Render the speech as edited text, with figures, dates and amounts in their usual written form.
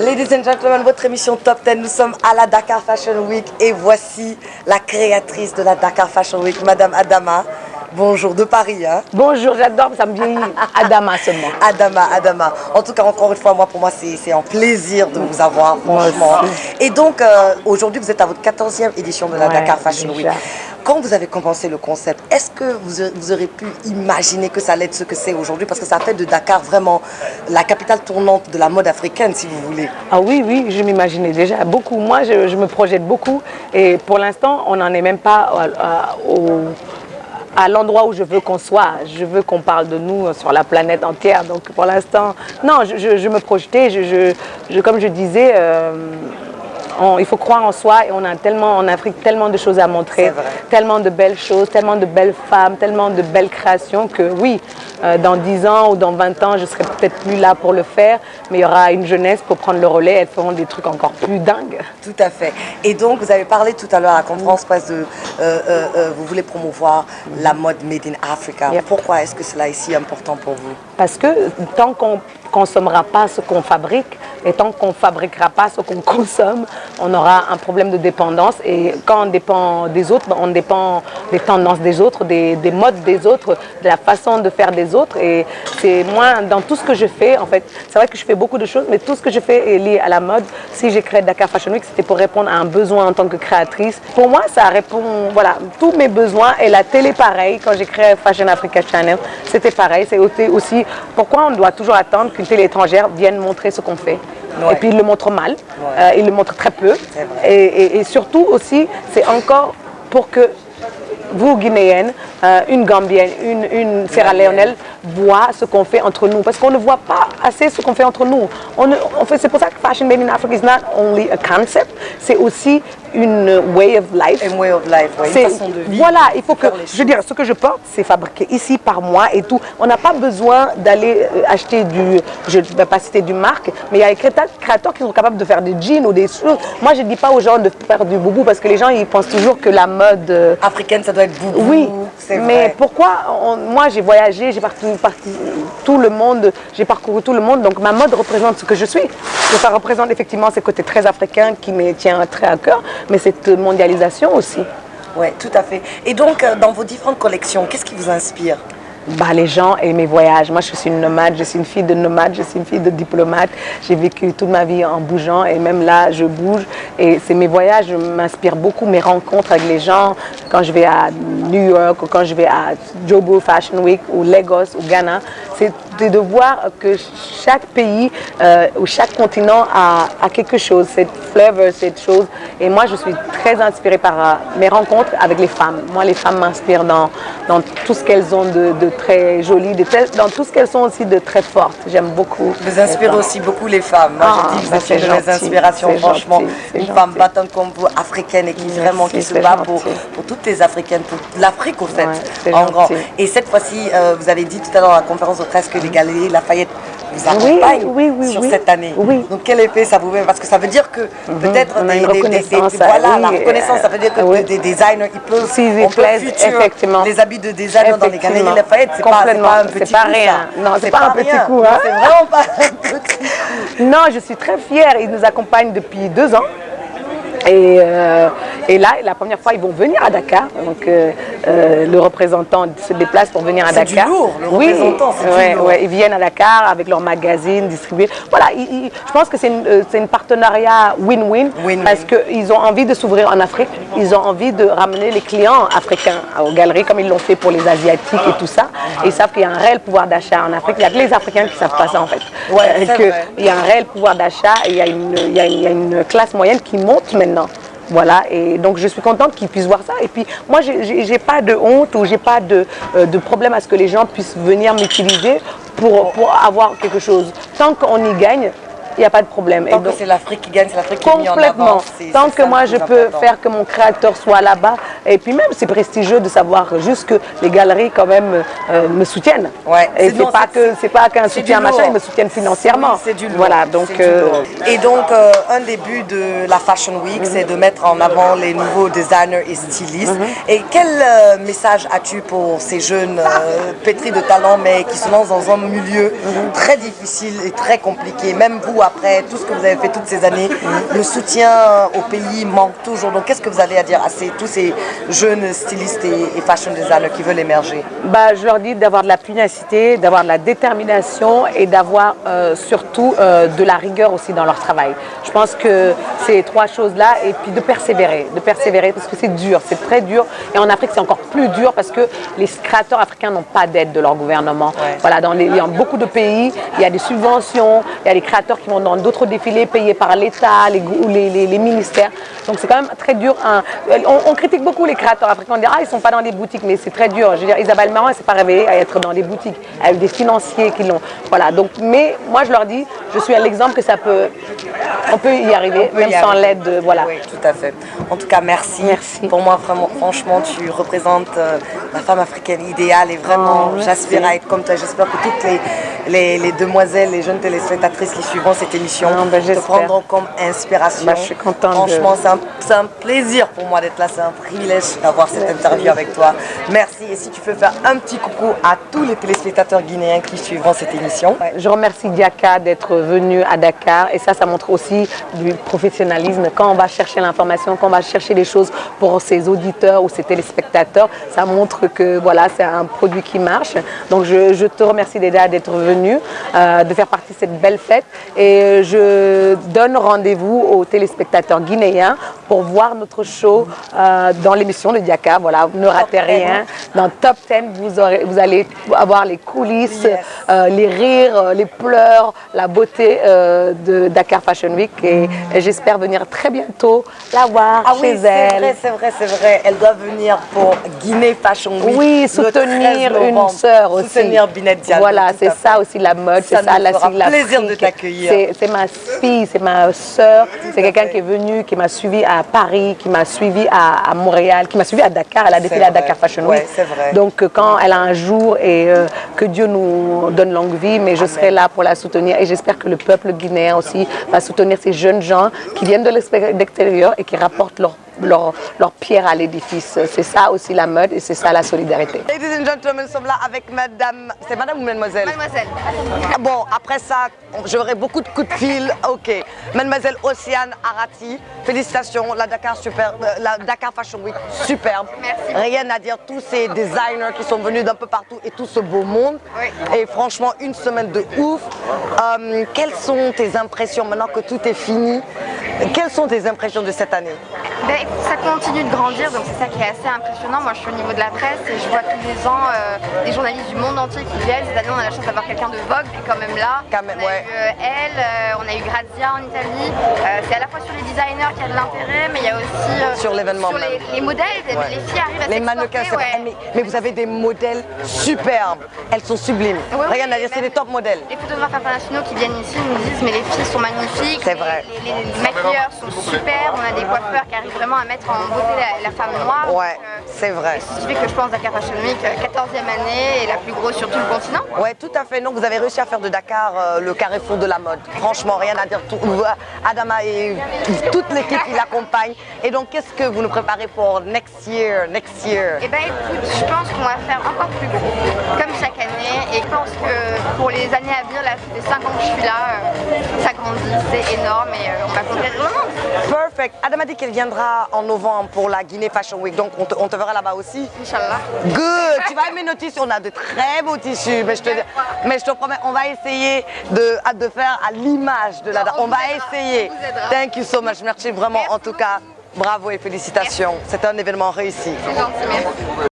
Ladies and gentlemen, votre émission Top 10, nous sommes à la Dakar Fashion Week et voici la créatrice de la Dakar Fashion Week, Madame Adama. Bonjour, de Paris. Hein? Bonjour, j'adore, ça me vieillit. Adama seulement. Adama. En tout cas, encore une fois, pour moi, c'est un plaisir de vous avoir, franchement. Et donc, aujourd'hui, vous êtes à votre 14e édition de la Dakar Fashion Week. Quand vous avez commencé le concept, est-ce que vous aurez pu imaginer que ça allait être ce que c'est aujourd'hui? Parce que ça fait de Dakar vraiment la capitale tournante de la mode africaine, si vous voulez. Ah oui, je m'imaginais déjà beaucoup. Moi, je me projette beaucoup. Et pour l'instant, on n'en est même pas à l'endroit où je veux qu'on soit. Je veux qu'on parle de nous sur la planète entière. Donc pour l'instant, non, je me projetais. Comme je disais, il faut croire en soi et on a tellement en Afrique tellement de choses à montrer, tellement de belles choses, tellement de belles femmes, tellement de belles créations que oui, dans 10 ans ou dans 20 ans, je serai peut-être plus là pour le faire, mais il y aura une jeunesse pour prendre le relais, elles feront des trucs encore plus dingues. Tout à fait. Et donc, vous avez parlé tout à l'heure à la conférence presse de vous voulez promouvoir la mode Made in Africa. Pourquoi est-ce que cela est si important pour vous? Parce que tant qu'on consommera pas ce qu'on fabrique et tant qu'on fabriquera pas ce qu'on consomme, on aura un problème de dépendance et quand on dépend des autres, on dépend des tendances des autres, des modes des autres, de la façon de faire des autres et c'est moi dans tout ce que je fais en fait, c'est vrai que je fais beaucoup de choses mais tout ce que je fais est lié à la mode. Si j'ai créé Dakar Fashion Week, c'était pour répondre à un besoin en tant que créatrice. Pour moi, ça répond voilà, tous mes besoins et la télé pareil, quand j'ai créé Fashion Africa Channel, c'était pareil, c'est aussi pourquoi on doit toujours attendre qu'une télé étrangère vienne montrer ce qu'on fait. Et puis ils le montrent mal, ils le montrent très peu. Et surtout aussi, c'est encore pour que vous, Guinéennes, une Gambienne, une Sierra Léonaise, voient ce qu'on fait entre nous. Parce qu'on ne voit pas assez ce qu'on fait entre nous. C'est pour ça que Fashion Made in Africa is not only a concept, c'est aussi une way of life. Une way of life, une façon de vivre. Voilà, il faut que, je veux dire, ce que je porte, c'est fabriqué ici par moi et tout. On n'a pas besoin d'aller acheter je ne vais pas citer du marque, mais il y a des créateurs qui sont capables de faire des jeans ou des choses. Moi, je ne dis pas aux gens de faire du boubou parce que les gens, ils pensent toujours que la mode africaine, ça doit être boubou. Oui, mais pourquoi moi, j'ai voyagé, j'ai parcouru tout le monde, donc ma mode représente ce que je suis. Ça représente effectivement ces côtés très africains qui me tiennent très à cœur, mais cette mondialisation aussi. Oui, tout à fait. Et donc, dans vos différentes collections, qu'est-ce qui vous inspire? Les gens et mes voyages. Moi, je suis une nomade, je suis une fille de nomade, je suis une fille de diplomate. J'ai vécu toute ma vie en bougeant et même là, je bouge. Et c'est mes voyages, je m'inspire beaucoup, mes rencontres avec les gens. Quand je vais à New York ou quand je vais à Joburg Fashion Week ou Lagos ou Ghana, c'est de voir que chaque pays ou chaque continent a quelque chose, cette flavor, cette chose. Et moi, je suis très inspirée par mes rencontres avec les femmes. Moi, les femmes m'inspirent dans tout ce qu'elles ont de très joli, dans tout ce qu'elles sont aussi de très fortes. J'aime beaucoup. Vous inspirez aussi beaucoup les femmes. Moi, je dis que vous êtes une de mes inspirations, franchement. Une femme battante comme vous, africaine, et qui se bat pour toutes les Africaines, pour l'Afrique, au fait, en grand. Et cette fois-ci, vous avez dit tout à l'heure à la conférence de presse que les Galeries Lafayette vous accompagnent sur cette année. Donc, quel effet ça vous met? Parce que ça veut dire que peut-être la reconnaissance, ça veut dire que des designers, ils peuvent, on peut effectivement des habits de designer dans les Galeries Lafayette. C'est pas un petit coup, rien. Non, c'est pas un petit coup. C'est vraiment pas un petit coup. Non, je suis très fière. Ils nous accompagnent depuis 2 ans. Et là, la première fois, ils vont venir à Dakar. Donc, le représentant se déplace pour venir à Dakar. C'est du lourd, le représentant, c'est du lourd. Ils viennent à Dakar avec leur magazine distribué. Voilà, je pense que c'est un partenariat win-win parce qu'ils ont envie de s'ouvrir en Afrique. Ils ont envie de ramener les clients africains aux galeries comme ils l'ont fait pour les Asiatiques et tout ça. Et ils savent qu'il y a un réel pouvoir d'achat en Afrique. Il n'y a que les Africains qui ne savent pas ça, en fait. Il y a un réel pouvoir d'achat et il y a une classe moyenne qui monte maintenant. Voilà, et donc je suis contente qu'ils puissent voir ça. Et puis moi, j'ai pas de honte ou j'ai pas de problème à ce que les gens puissent venir m'utiliser pour avoir quelque chose. Tant qu'on y gagne, il n'y a pas de problème. Tant que c'est l'Afrique qui gagne, c'est l'Afrique qui est mise en avant. Tant que moi je peux faire que mon créateur soit là-bas. Et puis même c'est prestigieux de savoir juste que les galeries quand même me soutiennent. Et c'est pas qu'un soutien machin, ils me soutiennent financièrement. C'est du lourd. Voilà, donc. Et donc un des buts de la Fashion Week, c'est de mettre en avant les nouveaux designers et stylistes. Et quel message as-tu pour ces jeunes pétris de talent mais qui se lancent dans un milieu très difficile et très compliqué? Même vous, après tout ce que vous avez fait toutes ces années, le soutien au pays manque toujours. Donc qu'est-ce que vous avez à dire à tous ces jeunes stylistes et fashion designers qui veulent émerger? Bah, je leur dis d'avoir de la pugnacité, d'avoir de la détermination et d'avoir surtout de la rigueur aussi dans leur travail. Je pense que ces trois choses-là, et puis de persévérer parce que c'est dur, c'est très dur. Et en Afrique, c'est encore plus dur parce que les créateurs africains n'ont pas d'aide de leur gouvernement. Ouais. Voilà, dans beaucoup de pays, il y a des subventions, il y a des créateurs qui vont dans d'autres défilés payés par l'État ou les ministères. Donc c'est quand même très dur. On critique beaucoup les créateurs africains, on dit ils sont pas dans des boutiques, mais c'est très dur. Je veux dire, Isabelle Marant, elle s'est pas réveillée à être dans des boutiques. Elle a eu des financiers qui l'ont. Voilà. Donc, mais moi je leur dis, je suis à l'exemple que on peut y arriver, même sans l'aide. Voilà. Oui, tout à fait. En tout cas, merci. Merci. Pour moi, vraiment, franchement, tu représentes la femme africaine idéale et vraiment, j'aspire à être comme toi. J'espère que toutes les demoiselles, les jeunes téléspectatrices qui suivront cette émission te prendront comme inspiration. Je suis contente. Franchement, c'est un plaisir pour moi d'être là. C'est un privilège d'avoir cette interview avec toi. Merci. Et si tu peux faire un petit coucou à tous les téléspectateurs guinéens qui suivront cette émission. Je remercie Diaka d'être venu à Dakar et ça montre aussi du professionnalisme. Quand on va chercher l'information, quand on va chercher les choses pour ses auditeurs ou ses téléspectateurs, ça montre que voilà, c'est un produit qui marche. Donc je te remercie déjà d'être venu, de faire partie de cette belle fête et je donne rendez-vous aux téléspectateurs guinéens pour voir notre show dans l'émission de Diaka. Voilà, ne ratez rien. Dans Top 10, vous allez avoir les coulisses, les rires, les pleurs, la beauté de Dakar Fashion Week et j'espère venir très bientôt la voir chez elle. C'est vrai. Elle doit venir pour Guinée Fashion Week. Oui, soutenir une sœur aussi. Soutenir Binet Diallo. Voilà, c'est ça aussi la mode, c'est ça la signe. Ça plaisir de t'accueillir. C'est ma fille, c'est ma sœur, c'est quelqu'un qui est venu, qui m'a suivi à Paris, qui m'a suivi à Montréal, qui m'a suivi à Dakar. Elle a défilé à Dakar Fashion Week. C'est vrai. Donc quand elle a un jour et que Dieu nous donne longue vie, mais je serai là pour la soutenir et j'espère que le peuple guinéen aussi va soutenir ces jeunes gens qui viennent de l'extérieur et qui rapportent leur pierre à l'édifice. C'est ça aussi la mode et c'est ça la solidarité. Ladies and gentlemen, nous sommes là avec madame... C'est madame ou mademoiselle? Mademoiselle. Bon, après ça, j'aurai beaucoup de coups de fil. Ok. Mademoiselle Océane Arati, félicitations. La Dakar Fashion Week, superbe. Merci. Rien à dire. Tous ces designers qui sont venus d'un peu partout et tout ce beau monde. Oui. Et franchement, une semaine de ouf. Quelles sont tes impressions maintenant que tout est fini? Quelles sont tes impressions de cette année? Ben, ça continue de grandir, donc c'est ça qui est assez impressionnant. Moi, je suis au niveau de la presse et je vois tous les ans des journalistes du monde entier qui viennent. Cette année, on a la chance d'avoir quelqu'un de Vogue qui est quand même là. Quand même, on a eu elle, on a eu Grazia en Italie. C'est à la fois sur les designers qu'il y a de l'intérêt, mais il y a aussi sur l'événement sur les modèles. Les filles arrivent à les mannequins, c'est vrai. Mais vous avez des modèles superbes. Elles sont sublimes. Oui, rien à dire, c'est des top modèles. Les photographes internationaux qui viennent ici nous disent mais les filles sont magnifiques. C'est vrai. Les maquilleurs sont super. On a des coiffeurs qui arrivent vraiment à mettre en beauté la femme noire. Ouais, c'est vrai. C'est ce qui fait que je pense Dakar Fashion Week, 14e année et la plus grosse sur tout le continent. Ouais, tout à fait. Donc vous avez réussi à faire de Dakar le carrefour de la mode. Franchement, rien à dire. Adama et toute l'équipe qui l'accompagne. Et donc, qu'est-ce que vous nous préparez pour next year? Eh bien, écoute, je pense qu'on va faire encore plus gros, comme chaque année. Et je pense que pour les années à venir, là, ça fait 5 ans que je suis là, ça grandit, c'est énorme et on va conquérir le monde. Perfect. Adama dit qu'elle viendra en novembre pour la Guinée Fashion Week, donc on te verra là-bas aussi. Inch'Allah. Good. Tu vas aimer nos tissus, on a de très beaux tissus, mais je te promets, on va essayer de faire à l'image de la... On va essayer. Thank you so much. Merci vraiment, en tout cas. Bravo et félicitations. C'est un événement réussi. C'est gentil, merci.